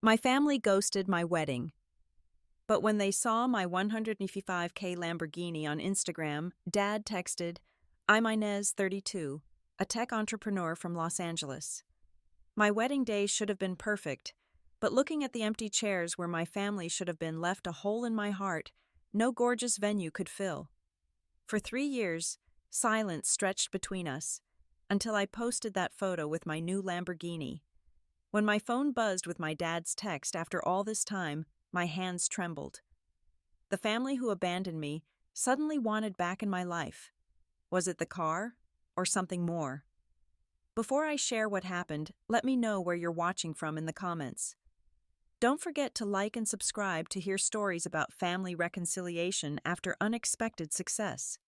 My family ghosted my wedding, but when they saw my 155K Lamborghini on Instagram, Dad texted, "I'm Inez, 32, a tech entrepreneur from Los Angeles." My wedding day should have been perfect, but looking at the empty chairs where my family should have been left a hole in my heart, no gorgeous venue could fill. For 3 years, silence stretched between us, until I posted that photo with my new Lamborghini. When my phone buzzed with my dad's text after all this time, my hands trembled. The family who abandoned me suddenly wanted back in my life. Was it the car, or something more? Before I share what happened, let me know where you're watching from in the comments. Don't forget to like and subscribe to hear stories about family reconciliation after unexpected success.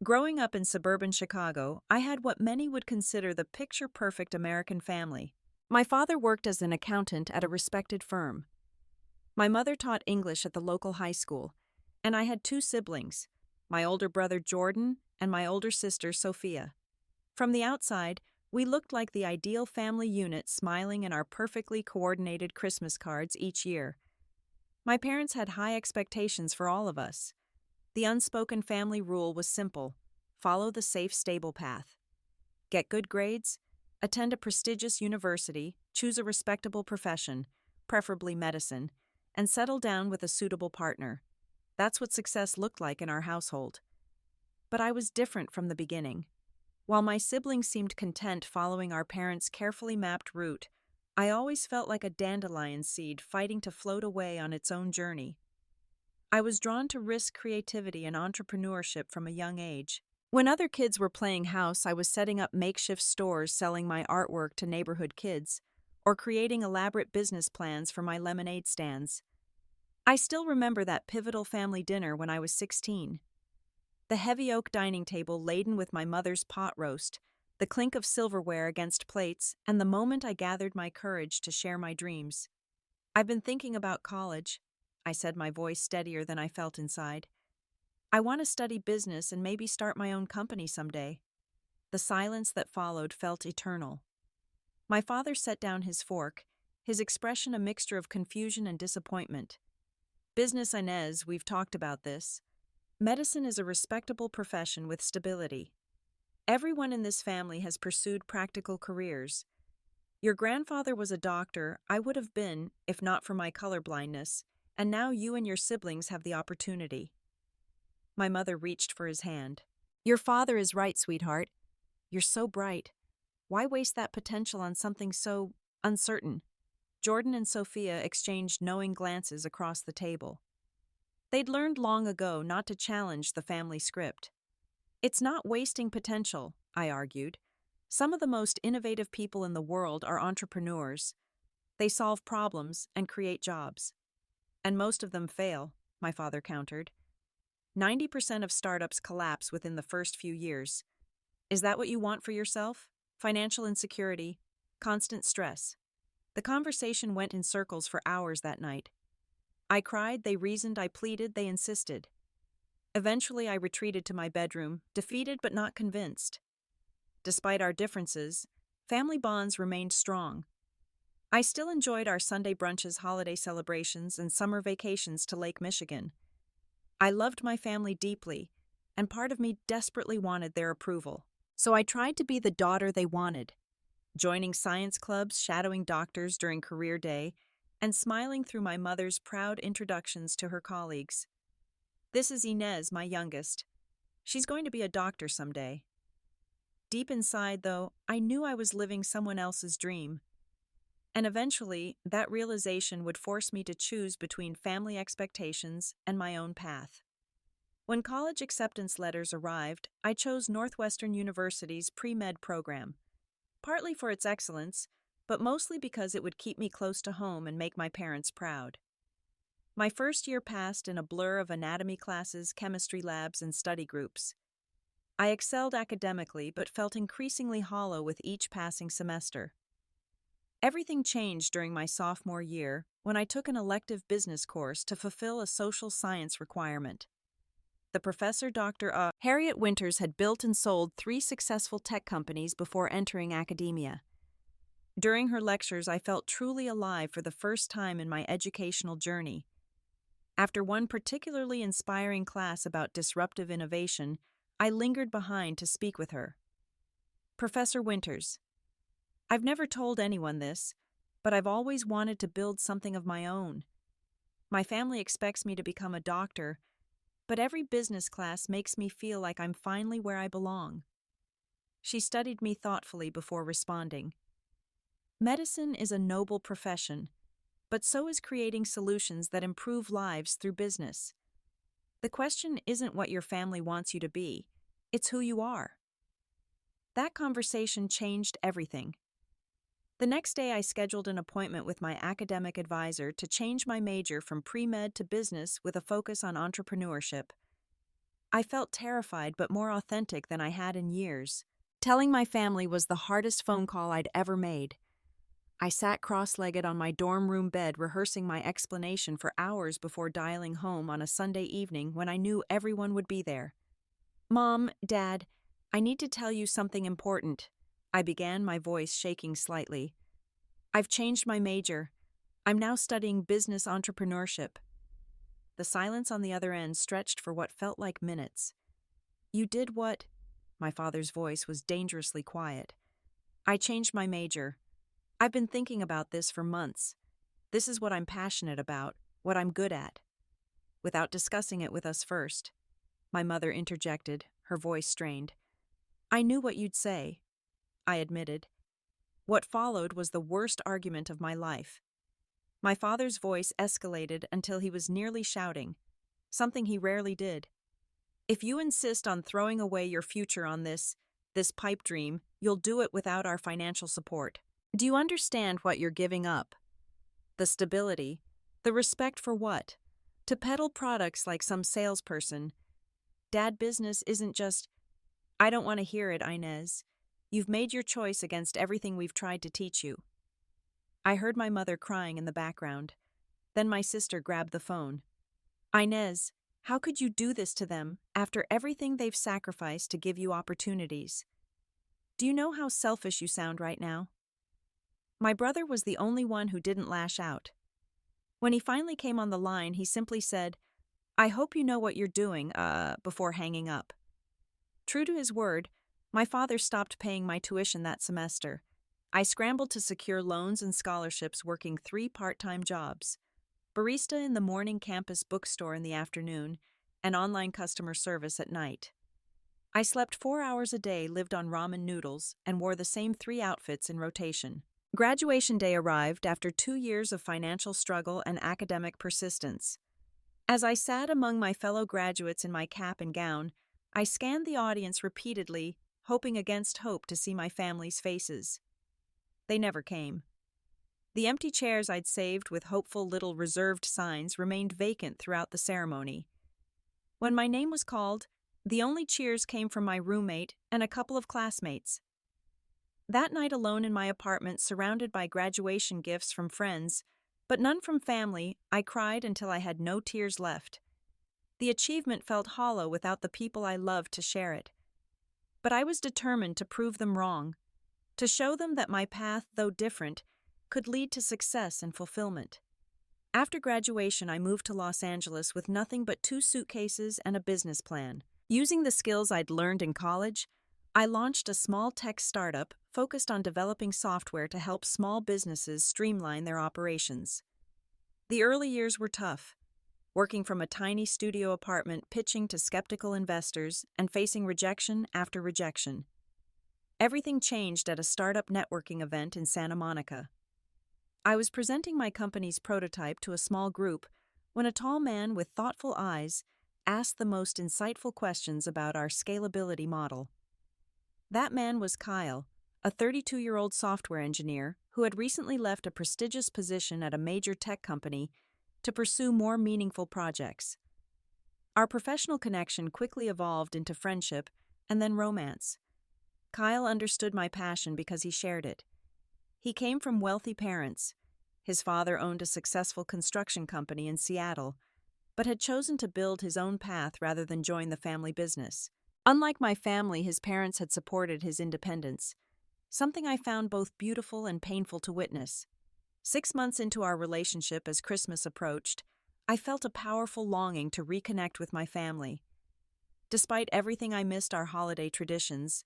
Growing up in suburban Chicago, I had what many would consider the picture-perfect American family. My father worked as an accountant at a respected firm. My mother taught English at the local high school, and I had two siblings, my older brother Jordan and my older sister Sophia. From the outside, we looked like the ideal family unit smiling in our perfectly coordinated Christmas cards each year. My parents had high expectations for all of us. The unspoken family rule was simple: follow the safe, stable path. Get good grades, attend a prestigious university, choose a respectable profession, preferably medicine, and settle down with a suitable partner. That's what success looked like in our household. But I was different from the beginning. While my siblings seemed content following our parents' carefully mapped route, I always felt like a dandelion seed fighting to float away on its own journey. I was drawn to risk, creativity, and entrepreneurship from a young age. When other kids were playing house, I was setting up makeshift stores selling my artwork to neighborhood kids, or creating elaborate business plans for my lemonade stands. I still remember that pivotal family dinner when I was 16. The heavy oak dining table laden with my mother's pot roast, the clink of silverware against plates, and the moment I gathered my courage to share my dreams. "I've been thinking about college," I said, my voice steadier than I felt inside. "I want to study business and maybe start my own company someday." The silence that followed felt eternal. My father set down his fork, his expression a mixture of confusion and disappointment. "Business, Inez, we've talked about this. Medicine is a respectable profession with stability. Everyone in this family has pursued practical careers. Your grandfather was a doctor, I would have been, if not for my colorblindness, and now you and your siblings have the opportunity." My mother reached for his hand. "Your father is right, sweetheart. You're so bright. Why waste that potential on something so uncertain?" Jordan and Sophia exchanged knowing glances across the table. They'd learned long ago not to challenge the family script. "It's not wasting potential," I argued. "Some of the most innovative people in the world are entrepreneurs. They solve problems and create jobs. And most of them fail," my father countered. 90% of startups collapse within the first few years. Is that what you want for yourself? Financial insecurity, constant stress. The conversation went in circles for hours that night. I cried, they reasoned, I pleaded, they insisted. Eventually, I retreated to my bedroom, defeated but not convinced. Despite our differences, family bonds remained strong. I still enjoyed our Sunday brunches, holiday celebrations, and summer vacations to Lake Michigan. I loved my family deeply, and part of me desperately wanted their approval. So I tried to be the daughter they wanted, joining science clubs, shadowing doctors during career day, and smiling through my mother's proud introductions to her colleagues. "This is Inez, my youngest. She's going to be a doctor someday." Deep inside, though, I knew I was living someone else's dream. And eventually, that realization would force me to choose between family expectations and my own path. When college acceptance letters arrived, I chose Northwestern University's pre-med program, partly for its excellence, but mostly because it would keep me close to home and make my parents proud. My first year passed in a blur of anatomy classes, chemistry labs, and study groups. I excelled academically but felt increasingly hollow with each passing semester. Everything changed during my sophomore year when I took an elective business course to fulfill a social science requirement. The professor, Dr. Harriet Winters, had built and sold 3 successful tech companies before entering academia. During her lectures, I felt truly alive for the first time in my educational journey. After one particularly inspiring class about disruptive innovation, I lingered behind to speak with her. Professor Winters, I've never told anyone this, but I've always wanted to build something of my own. My family expects me to become a doctor, but every business class makes me feel like I'm finally where I belong. She studied me thoughtfully before responding. Medicine is a noble profession, but so is creating solutions that improve lives through business. The question isn't what your family wants you to be, it's who you are. That conversation changed everything. The next day, I scheduled an appointment with my academic advisor to change my major from pre-med to business with a focus on entrepreneurship. I felt terrified but more authentic than I had in years. Telling my family was the hardest phone call I'd ever made. I sat cross-legged on my dorm room bed rehearsing my explanation for hours before dialing home on a Sunday evening when I knew everyone would be there. "Mom, Dad, I need to tell you something important," I began, my voice shaking slightly. "I've changed my major. I'm now studying business entrepreneurship." The silence on the other end stretched for what felt like minutes. "You did what?" My father's voice was dangerously quiet. "I changed my major. I've been thinking about this for months. This is what I'm passionate about, what I'm good at." Without discussing it with us first, my mother interjected, her voice strained. "I knew what you'd say," I admitted. What followed was the worst argument of my life. My father's voice escalated until he was nearly shouting, something he rarely did. "If you insist on throwing away your future on this pipe dream, you'll do it without our financial support. Do you understand what you're giving up? The stability, the respect for what? To peddle products like some salesperson. Dad, business isn't just—" "I don't want to hear it, Inez. You've made your choice against everything we've tried to teach you." I heard my mother crying in the background. Then my sister grabbed the phone. "Inez, how could you do this to them after everything they've sacrificed to give you opportunities? Do you know how selfish you sound right now?" My brother was the only one who didn't lash out. When he finally came on the line, he simply said, "I hope you know what you're doing," before hanging up. True to his word, my father stopped paying my tuition that semester. I scrambled to secure loans and scholarships working 3 part-time jobs: barista in the morning, campus bookstore in the afternoon, and online customer service at night. I slept 4 hours a day, lived on ramen noodles, and wore the same 3 outfits in rotation. Graduation day arrived after 2 years of financial struggle and academic persistence. As I sat among my fellow graduates in my cap and gown, I scanned the audience repeatedly, hoping against hope to see my family's faces. They never came. The empty chairs I'd saved with hopeful little reserved signs remained vacant throughout the ceremony. When my name was called, the only cheers came from my roommate and a couple of classmates. That night, alone in my apartment, surrounded by graduation gifts from friends, but none from family, I cried until I had no tears left. The achievement felt hollow without the people I loved to share it. But I was determined to prove them wrong, to show them that my path, though different, could lead to success and fulfillment. After graduation, I moved to Los Angeles with nothing but 2 suitcases and a business plan. Using the skills I'd learned in college, I launched a small tech startup focused on developing software to help small businesses streamline their operations. The early years were tough, working from a tiny studio apartment, pitching to skeptical investors, and facing rejection after rejection. Everything changed at a startup networking event in Santa Monica. I was presenting my company's prototype to a small group when a tall man with thoughtful eyes asked the most insightful questions about our scalability model. That man was Kyle, a 32-year-old software engineer who had recently left a prestigious position at a major tech company to pursue more meaningful projects. Our professional connection quickly evolved into friendship and then romance. Kyle understood my passion because he shared it. He came from wealthy parents. His father owned a successful construction company in Seattle, but had chosen to build his own path rather than join the family business. Unlike my family, his parents had supported his independence. something I found both beautiful and painful to witness. 6 months into our relationship, as Christmas approached, I felt a powerful longing to reconnect with my family. Despite everything, I missed our holiday traditions.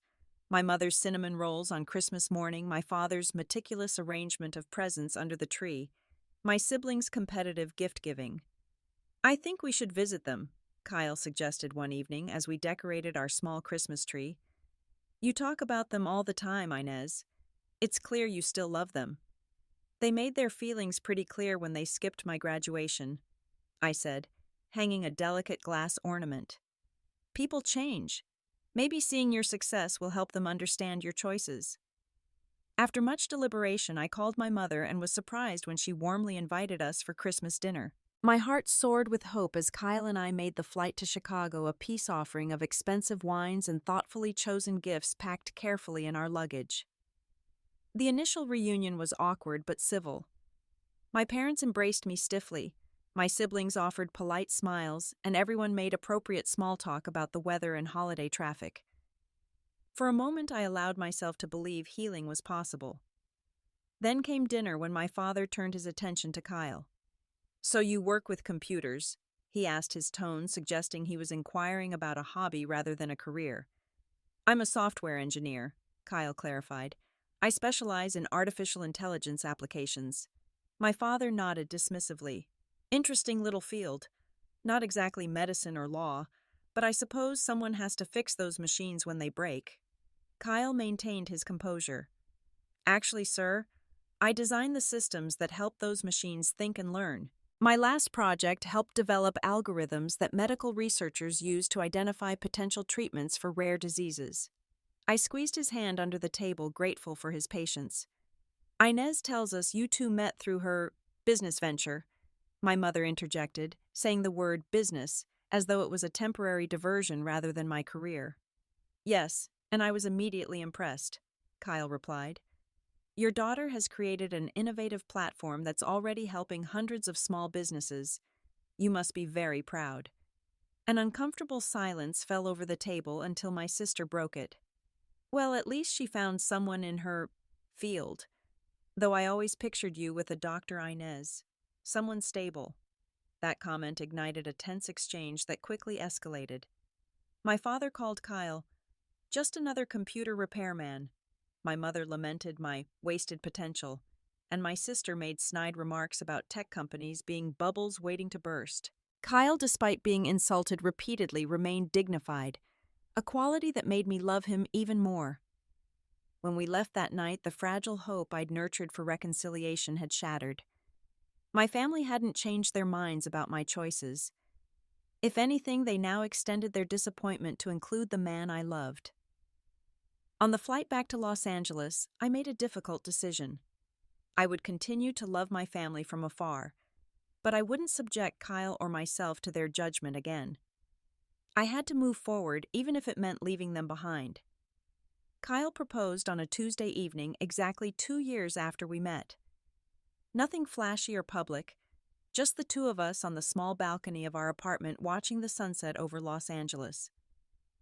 My mother's cinnamon rolls on Christmas morning, my father's meticulous arrangement of presents under the tree, my siblings' competitive gift-giving. "I think we should visit them," Kyle suggested one evening as we decorated our small Christmas tree. "You talk about them all the time, Inez. It's clear you still love them." "They made their feelings pretty clear when they skipped my graduation," I said, hanging a delicate glass ornament. "People change. Maybe seeing your success will help them understand your choices." After much deliberation, I called my mother and was surprised when she warmly invited us for Christmas dinner. My heart soared with hope as Kyle and I made the flight to Chicago, a peace offering of expensive wines and thoughtfully chosen gifts packed carefully in our luggage. The initial reunion was awkward but civil. My parents embraced me stiffly, my siblings offered polite smiles, and everyone made appropriate small talk about the weather and holiday traffic. For a moment, I allowed myself to believe healing was possible. Then came dinner when my father turned his attention to Kyle. "So you work with computers?" he asked, his tone suggesting he was inquiring about a hobby rather than a career. "I'm a software engineer," Kyle clarified. "I specialize in artificial intelligence applications." My father nodded dismissively. "Interesting little field. Not exactly medicine or law, but I suppose someone has to fix those machines when they break." Kyle maintained his composure. "Actually, sir, I design the systems that help those machines think and learn. My last project helped develop algorithms that medical researchers use to identify potential treatments for rare diseases." I squeezed his hand under the table, grateful for his patience. "Inez tells us you two met through her business venture," my mother interjected, saying the word business as though it was a temporary diversion rather than my career. "Yes, and I was immediately impressed," Kyle replied. "Your daughter has created an innovative platform that's already helping hundreds of small businesses. You must be very proud." An uncomfortable silence fell over the table until my sister broke it. "Well, at least she found someone in her field, though I always pictured you with a Dr. Inez. Someone stable." That comment ignited a tense exchange that quickly escalated. My father called Kyle "just another computer repairman." My mother lamented my wasted potential, and my sister made snide remarks about tech companies being bubbles waiting to burst. Kyle, despite being insulted repeatedly, remained dignified, a quality that made me love him even more. When we left that night, the fragile hope I'd nurtured for reconciliation had shattered. My family hadn't changed their minds about my choices. If anything, they now extended their disappointment to include the man I loved. On the flight back to Los Angeles, I made a difficult decision. I would continue to love my family from afar, but I wouldn't subject Kyle or myself to their judgment again. I had to move forward, even if it meant leaving them behind. Kyle proposed on a Tuesday evening, exactly 2 years after we met. Nothing flashy or public, just the two of us on the small balcony of our apartment watching the sunset over Los Angeles.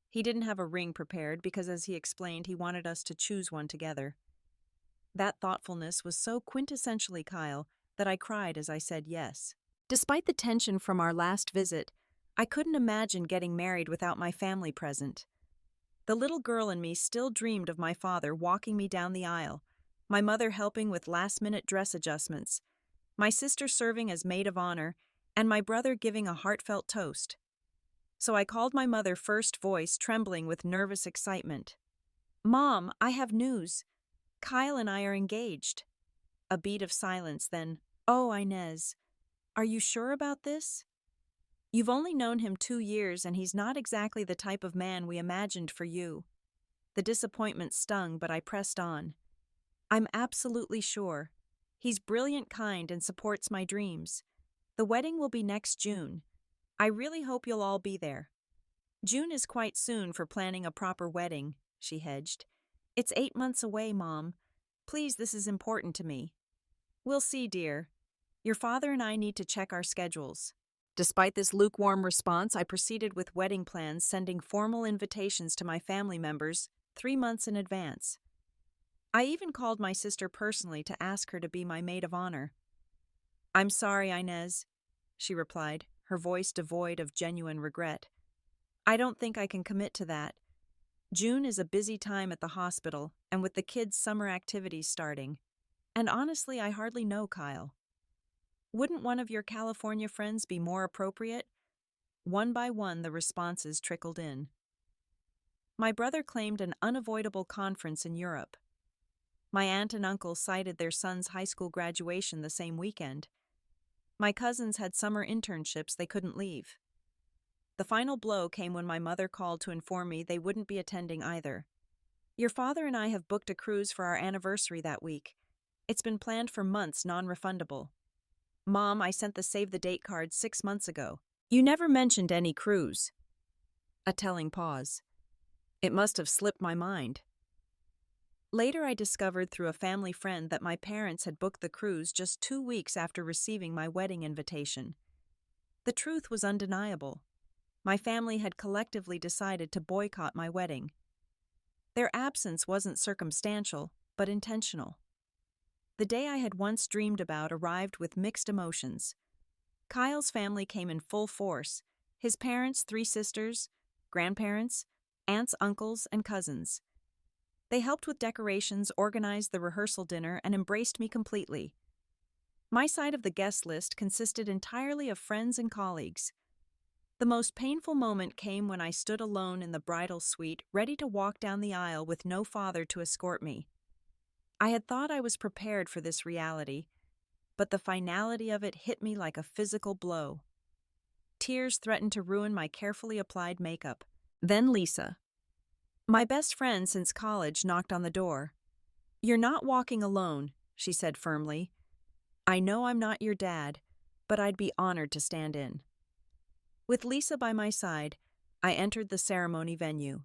He didn't have a ring prepared because, as he explained, he wanted us to choose one together. That thoughtfulness was so quintessentially Kyle that I cried as I said yes. Despite the tension from our last visit, I couldn't imagine getting married without my family present. The little girl in me still dreamed of my father walking me down the aisle, my mother helping with last-minute dress adjustments, my sister serving as maid of honor, and my brother giving a heartfelt toast. So I called my mother, first voice trembling with nervous excitement. "Mom, I have news. Kyle and I are engaged." A beat of silence, then, "Oh, Inez, are you sure about this? You've only known him 2 years, and he's not exactly the type of man we imagined for you." The disappointment stung, but I pressed on. "I'm absolutely sure. He's brilliant, kind, and supports my dreams. The wedding will be next June. I really hope you'll all be there." "June is quite soon for planning a proper wedding," she hedged. "It's 8 months away, Mom. Please, this is important to me." "We'll see, dear. Your father and I need to check our schedules." Despite this lukewarm response, I proceeded with wedding plans, sending formal invitations to my family members 3 months in advance. I even called my sister personally to ask her to be my maid of honor. "I'm sorry, Inez," she replied, her voice devoid of genuine regret. "I don't think I can commit to that. June is a busy time at the hospital, and with the kids' summer activities starting. And honestly, I hardly know Kyle. Wouldn't one of your California friends be more appropriate?" One by one, the responses trickled in. My brother claimed an unavoidable conference in Europe. My aunt and uncle cited their son's high school graduation the same weekend. My cousins had summer internships they couldn't leave. The final blow came when my mother called to inform me they wouldn't be attending either. "Your father and I have booked a cruise for our anniversary that week. It's been planned for months, non-refundable. Mom, I sent the save-the-date card 6 months ago. You never mentioned any cruise." A telling pause. It must have slipped my mind. Later, I discovered through a family friend that my parents had booked the cruise just 2 weeks after receiving my wedding invitation. The truth was undeniable. My family had collectively decided to boycott my wedding. Their absence wasn't circumstantial, but intentional. The day I had once dreamed about arrived with mixed emotions. Kyle's family came in full force: his parents, 3 sisters, grandparents, aunts, uncles, and cousins. They helped with decorations, organized the rehearsal dinner, and embraced me completely. My side of the guest list consisted entirely of friends and colleagues. The most painful moment came when I stood alone in the bridal suite, ready to walk down the aisle with no father to escort me. I had thought I was prepared for this reality, but the finality of it hit me like a physical blow. Tears threatened to ruin my carefully applied makeup. Then Lisa, my best friend since college, knocked on the door. "You're not walking alone," she said firmly. "I know I'm not your dad, but I'd be honored to stand in." With Lisa by my side, I entered the ceremony venue.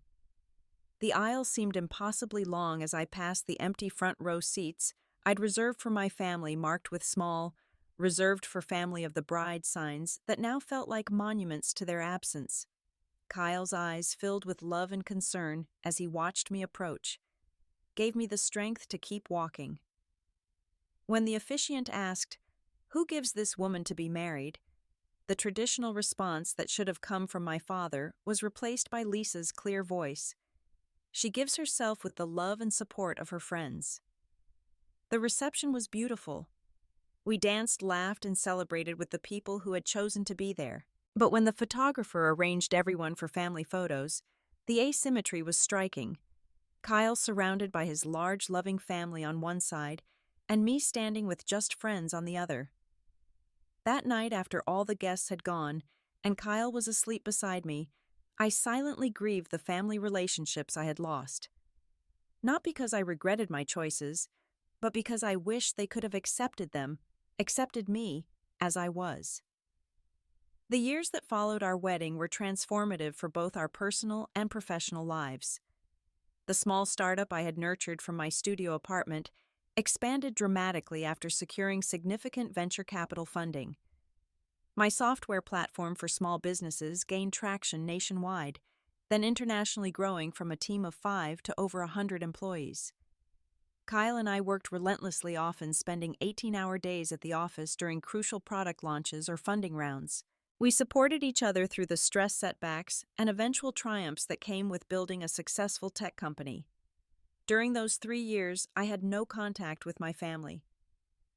The aisle seemed impossibly long as I passed the empty front row seats I'd reserved for my family, marked with small, "Reserved for family of the bride" signs that now felt like monuments to their absence. Kyle's eyes, filled with love and concern as he watched me approach, gave me the strength to keep walking. When the officiant asked, "Who gives this woman to be married?" the traditional response that should have come from my father was replaced by Lisa's clear voice. "She gives herself with the love and support of her friends." The reception was beautiful. We danced, laughed, and celebrated with the people who had chosen to be there. But when the photographer arranged everyone for family photos, the asymmetry was striking. Kyle surrounded by his large, loving family on one side, and me standing with just friends on the other. That night, after all the guests had gone, and Kyle was asleep beside me, I silently grieved the family relationships I had lost. Not because I regretted my choices, but because I wished they could have accepted them, accepted me, as I was. The years that followed our wedding were transformative for both our personal and professional lives. The small startup I had nurtured from my studio apartment expanded dramatically after securing significant venture capital funding. My software platform for small businesses gained traction nationwide, then internationally growing from a team of 5 to over 100 employees. Kyle and I worked relentlessly, often spending 18-hour days at the office during crucial product launches or funding rounds. We supported each other through the stress setbacks and eventual triumphs that came with building a successful tech company. During those 3 years, I had no contact with my family.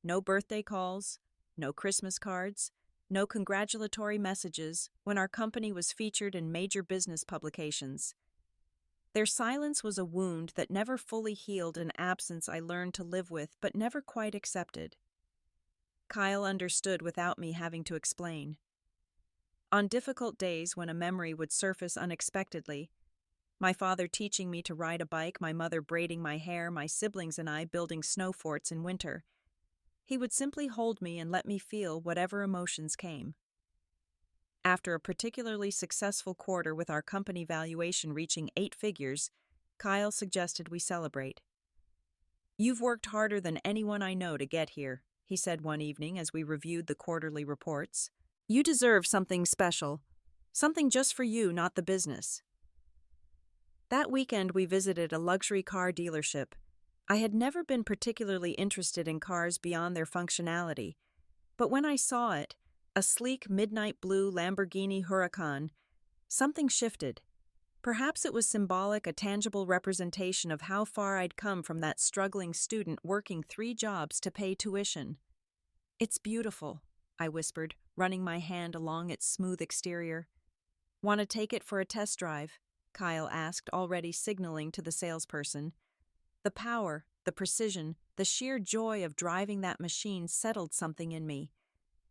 No birthday calls, no Christmas cards, no congratulatory messages when our company was featured in major business publications. Their silence was a wound that never fully healed, an absence I learned to live with but never quite accepted. Kyle understood without me having to explain. On difficult days when a memory would surface unexpectedly, my father teaching me to ride a bike, my mother braiding my hair, my siblings and I building snow forts in winter, he would simply hold me and let me feel whatever emotions came. After a particularly successful quarter with our company valuation reaching 8 figures, Kyle suggested we celebrate. "You've worked harder than anyone I know to get here," he said one evening as we reviewed the quarterly reports. "You deserve something special, something just for you, not the business." That weekend we visited a luxury car dealership, I had never been particularly interested in cars beyond their functionality, but when I saw it, a sleek midnight blue Lamborghini Huracan, something shifted. Perhaps it was symbolic, a tangible representation of how far I'd come from that struggling student working 3 jobs to pay tuition. "It's beautiful," I whispered, running my hand along its smooth exterior. "Want to take it for a test drive?" Kyle asked, already signaling to the salesperson. The power, the precision, the sheer joy of driving that machine settled something in me.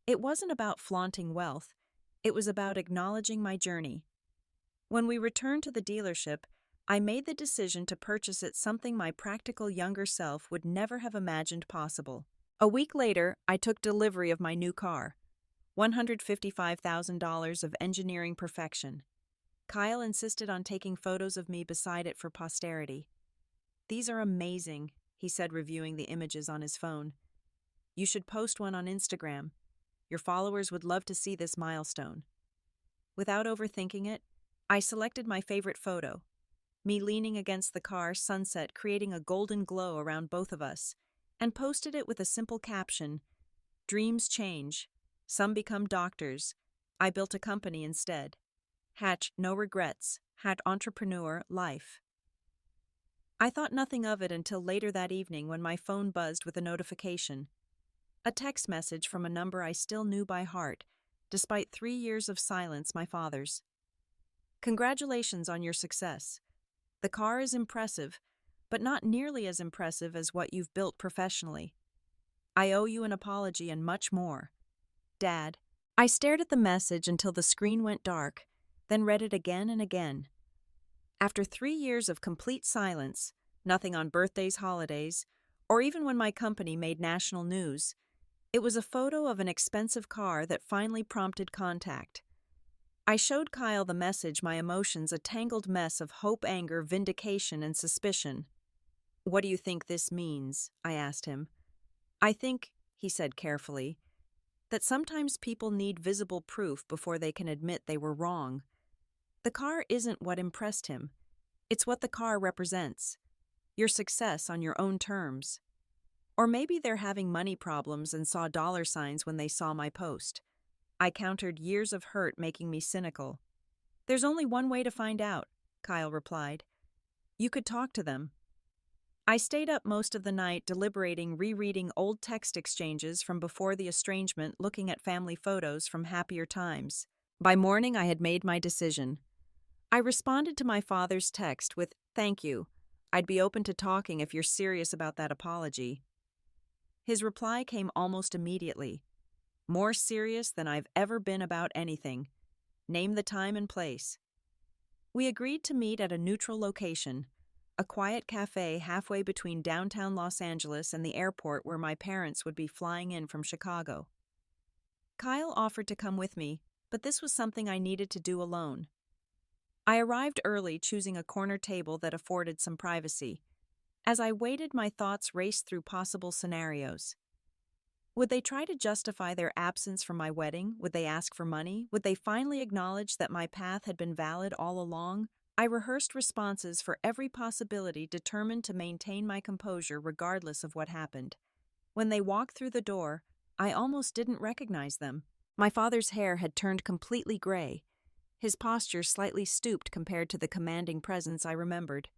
It wasn't about flaunting wealth. It was about acknowledging my journey. When we returned to the dealership, I made the decision to purchase it, something my practical younger self would never have imagined possible. A week later, I took delivery of my new car, $155,000 of engineering perfection. Kyle insisted on taking photos of me beside it for posterity. "These are amazing," he said, reviewing the images on his phone. "You should post one on Instagram. Your followers would love to see this milestone." Without overthinking it, I selected my favorite photo, me leaning against the car, sunset creating a golden glow around both of us, and posted it with a simple caption, "Dreams change. Some become doctors. I built a company instead. No regrets. Entrepreneur life." I thought nothing of it until later that evening when my phone buzzed with a notification. A text message from a number I still knew by heart, despite 3 years of silence, my father's. "Congratulations on your success. The car is impressive, but not nearly as impressive as what you've built professionally. I owe you an apology and much more. Dad." I stared at the message until the screen went dark, then read it again and again. After 3 years of complete silence, nothing on birthdays, holidays, or even when my company made national news, it was a photo of an expensive car that finally prompted contact. I showed Kyle the message, my emotions a tangled mess of hope, anger, vindication, and suspicion. "What do you think this means?" I asked him. "I think," he said carefully, "that sometimes people need visible proof before they can admit they were wrong. The car isn't what impressed him. It's what the car represents. Your success on your own terms. Or maybe they're having money problems and saw dollar signs when they saw my post." I countered, years of hurt making me cynical. "There's only one way to find out," Kyle replied. "You could talk to them." I stayed up most of the night deliberating, rereading old text exchanges from before the estrangement, looking at family photos from happier times. By morning, I had made my decision. I responded to my father's text with, "Thank you. I'd be open to talking if you're serious about that apology." His reply came almost immediately. "More serious than I've ever been about anything. Name the time and place." We agreed to meet at a neutral location, a quiet cafe halfway between downtown Los Angeles and the airport where my parents would be flying in from Chicago. Kyle offered to come with me, but this was something I needed to do alone. I arrived early, choosing a corner table that afforded some privacy. As I waited, my thoughts raced through possible scenarios. Would they try to justify their absence from my wedding? Would they ask for money? Would they finally acknowledge that my path had been valid all along? I rehearsed responses for every possibility, determined to maintain my composure regardless of what happened. When they walked through the door, I almost didn't recognize them. My father's hair had turned completely gray, his posture slightly stooped compared to the commanding presence I remembered.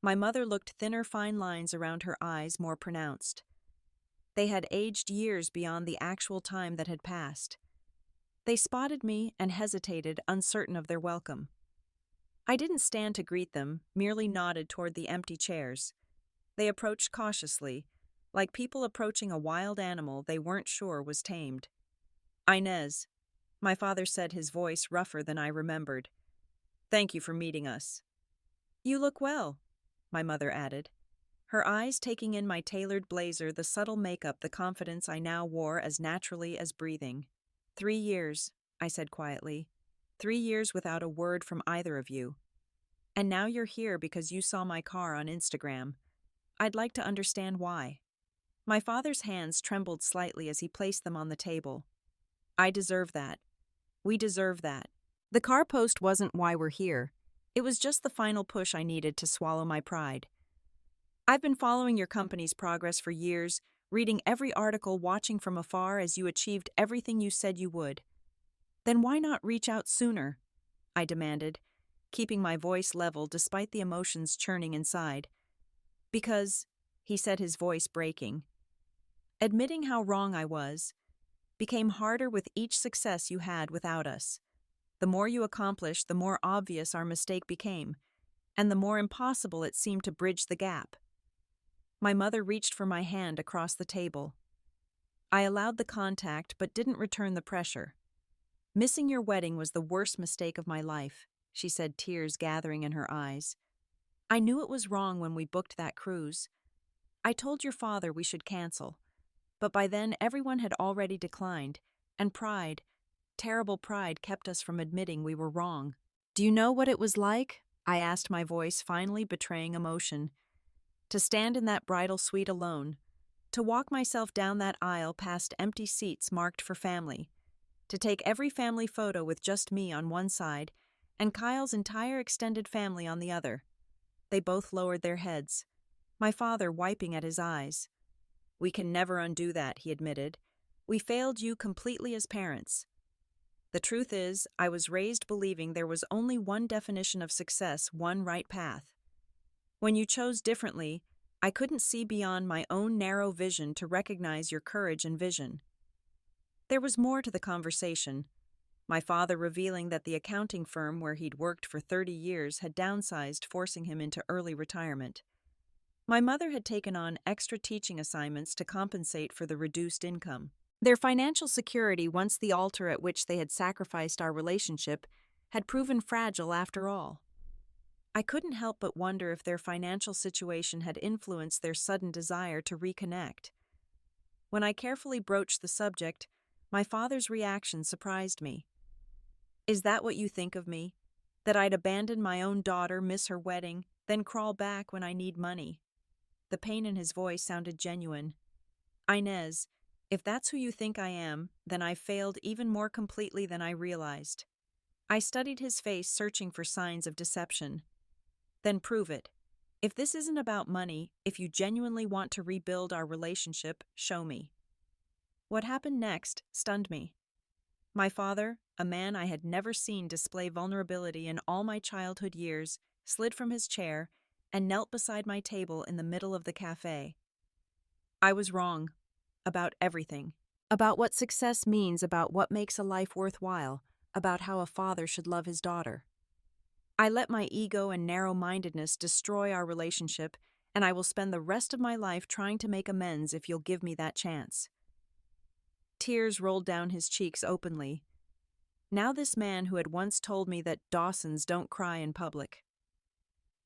My mother looked thinner, fine lines around her eyes more pronounced. They had aged years beyond the actual time that had passed. They spotted me and hesitated, uncertain of their welcome. I didn't stand to greet them, merely nodded toward the empty chairs. They approached cautiously, like people approaching a wild animal they weren't sure was tamed. "Inez," my father said, his voice rougher than I remembered. "Thank you for meeting us." "You look well," my mother added, her eyes taking in my tailored blazer, the subtle makeup, the confidence I now wore as naturally as breathing. 3 years, I said quietly. 3 years without a word from either of you. And now you're here because you saw my car on Instagram. I'd like to understand why." My father's hands trembled slightly as he placed them on the table. "I deserve that. We deserve that. The car post wasn't why we're here. It was just the final push I needed to swallow my pride." I've been following your company's progress for years, reading every article, watching from afar as you achieved everything you said you would. Then why not reach out sooner? I demanded, keeping my voice level despite the emotions churning inside. Because, he said, his voice breaking. Admitting how wrong I was became harder with each success you had without us. The more you accomplished, the more obvious our mistake became, and the more impossible it seemed to bridge the gap. My mother reached for my hand across the table. I allowed the contact but didn't return the pressure. Missing your wedding was the worst mistake of my life, she said, tears gathering in her eyes. I knew it was wrong when we booked that cruise. I told your father we should cancel, but by then everyone had already declined, and pride, terrible pride, kept us from admitting we were wrong. Do you know what it was like? I asked, my voice finally betraying emotion. To stand in that bridal suite alone, to walk myself down that aisle past empty seats marked for family, to take every family photo with just me on one side and Kyle's entire extended family on the other. They both lowered their heads, my father wiping at his eyes. We can never undo that, he admitted. We failed you completely as parents. The truth is, I was raised believing there was only one definition of success, one right path. When you chose differently, I couldn't see beyond my own narrow vision to recognize your courage and vision. There was more to the conversation, my father revealing that the accounting firm where he'd worked for 30 years had downsized, forcing him into early retirement. My mother had taken on extra teaching assignments to compensate for the reduced income. Their financial security, once the altar at which they had sacrificed our relationship, had proven fragile after all. I couldn't help but wonder if their financial situation had influenced their sudden desire to reconnect. When I carefully broached the subject, my father's reaction surprised me. Is that what you think of me? That I'd abandon my own daughter, miss her wedding, then crawl back when I need money? The pain in his voice sounded genuine. Inez, if that's who you think I am, then I've failed even more completely than I realized. I studied his face, searching for signs of deception. Then prove it. If this isn't about money, if you genuinely want to rebuild our relationship, show me. What happened next stunned me. My father, a man I had never seen display vulnerability in all my childhood years, slid from his chair and knelt beside my table in the middle of the cafe. I was wrong. About everything. About what success means, about what makes a life worthwhile, about how a father should love his daughter. I let my ego and narrow-mindedness destroy our relationship, and I will spend the rest of my life trying to make amends if you'll give me that chance. Tears rolled down his cheeks openly. Now this man who had once told me that Dawsons don't cry in public.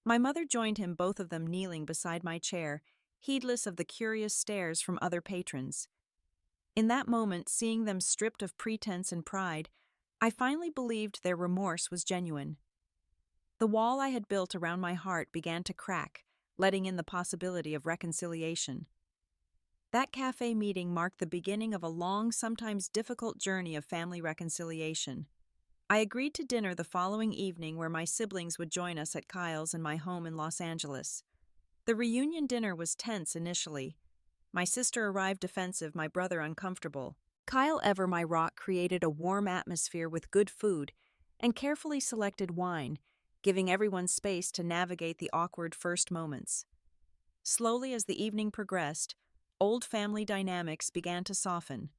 My mother joined him, both of them kneeling beside my chair, heedless of the curious stares from other patrons. In that moment, seeing them stripped of pretense and pride, I finally believed their remorse was genuine. The wall I had built around my heart began to crack, letting in the possibility of reconciliation. That cafe meeting marked the beginning of a long, sometimes difficult journey of family reconciliation. I agreed to dinner the following evening where my siblings would join us at Kyle's and my home in Los Angeles. The reunion dinner was tense initially. My sister arrived defensive, my brother uncomfortable. Kyle, ever my rock, created a warm atmosphere with good food and carefully selected wine, giving everyone space to navigate the awkward first moments. Slowly, as the evening progressed, old family dynamics began to soften.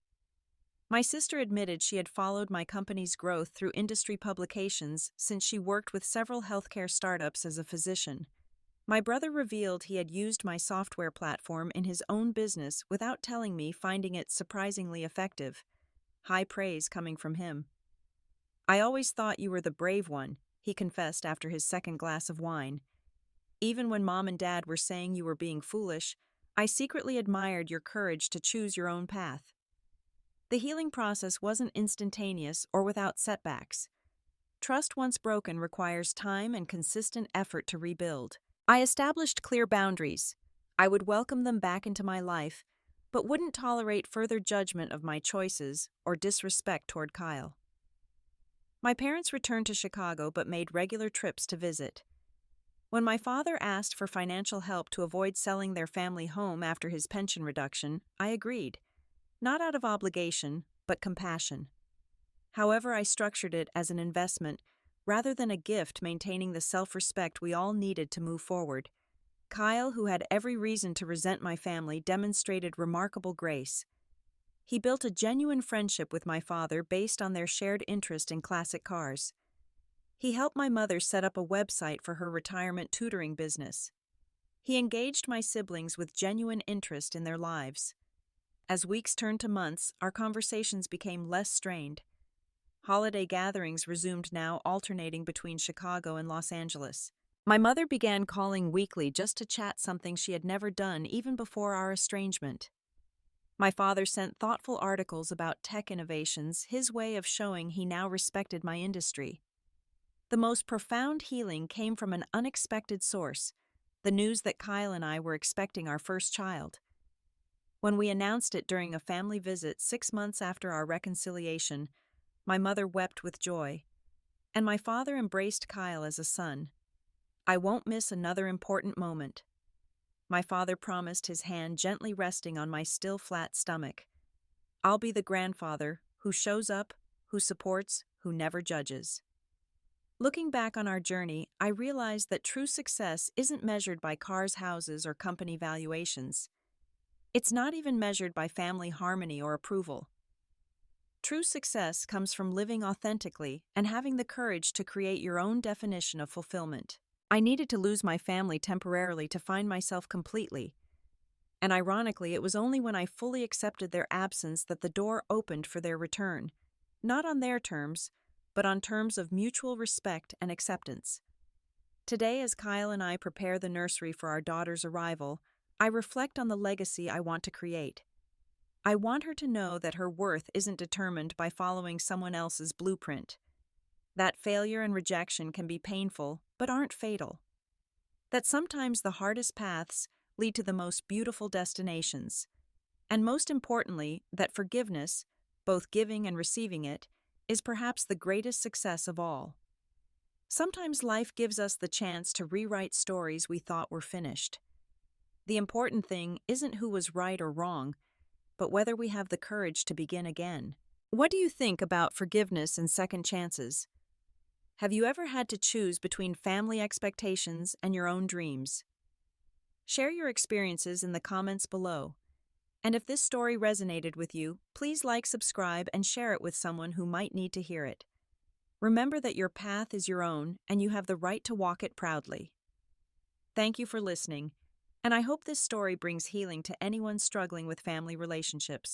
My sister admitted she had followed my company's growth through industry publications since she worked with several healthcare startups as a physician. My brother revealed he had used my software platform in his own business without telling me, finding it surprisingly effective. High praise coming from him. I always thought you were the brave one, he confessed after his second glass of wine. Even when Mom and Dad were saying you were being foolish, I secretly admired your courage to choose your own path. The healing process wasn't instantaneous or without setbacks. Trust once broken requires time and consistent effort to rebuild. I established clear boundaries. I would welcome them back into my life, but wouldn't tolerate further judgment of my choices or disrespect toward Kyle. My parents returned to Chicago but made regular trips to visit. When my father asked for financial help to avoid selling their family home after his pension reduction, I agreed, not out of obligation, but compassion. However, I structured it as an investment rather than a gift, maintaining the self-respect we all needed to move forward. Kyle, who had every reason to resent my family, demonstrated remarkable grace. He built a genuine friendship with my father based on their shared interest in classic cars. He helped my mother set up a website for her retirement tutoring business. He engaged my siblings with genuine interest in their lives. As weeks turned to months, our conversations became less strained. Holiday gatherings resumed now, alternating between Chicago and Los Angeles. My mother began calling weekly just to chat, something she had never done even before our estrangement. My father sent thoughtful articles about tech innovations, his way of showing he now respected my industry. The most profound healing came from an unexpected source, the news that Kyle and I were expecting our first child. When we announced it during a family visit 6 months after our reconciliation, my mother wept with joy, and my father embraced Kyle as a son. I won't miss another important moment. My father promised, his hand gently resting on my still flat stomach. I'll be the grandfather who shows up, who supports, who never judges. Looking back on our journey, I realized that true success isn't measured by cars, houses, or company valuations. It's not even measured by family harmony or approval. True success comes from living authentically and having the courage to create your own definition of fulfillment. I needed to lose my family temporarily to find myself completely. And ironically, it was only when I fully accepted their absence that the door opened for their return, not on their terms, but on terms of mutual respect and acceptance. Today, as Kyle and I prepare the nursery for our daughter's arrival, I reflect on the legacy I want to create. I want her to know that her worth isn't determined by following someone else's blueprint. That failure and rejection can be painful, but aren't fatal. That sometimes the hardest paths lead to the most beautiful destinations. And most importantly, that forgiveness, both giving and receiving it, is perhaps the greatest success of all. Sometimes life gives us the chance to rewrite stories we thought were finished. The important thing isn't who was right or wrong, but whether we have the courage to begin again. What do you think about forgiveness and second chances? Have you ever had to choose between family expectations and your own dreams? Share your experiences in the comments below. And if this story resonated with you, please like, subscribe, and share it with someone who might need to hear it. Remember that your path is your own, and you have the right to walk it proudly. Thank you for listening, and I hope this story brings healing to anyone struggling with family relationships.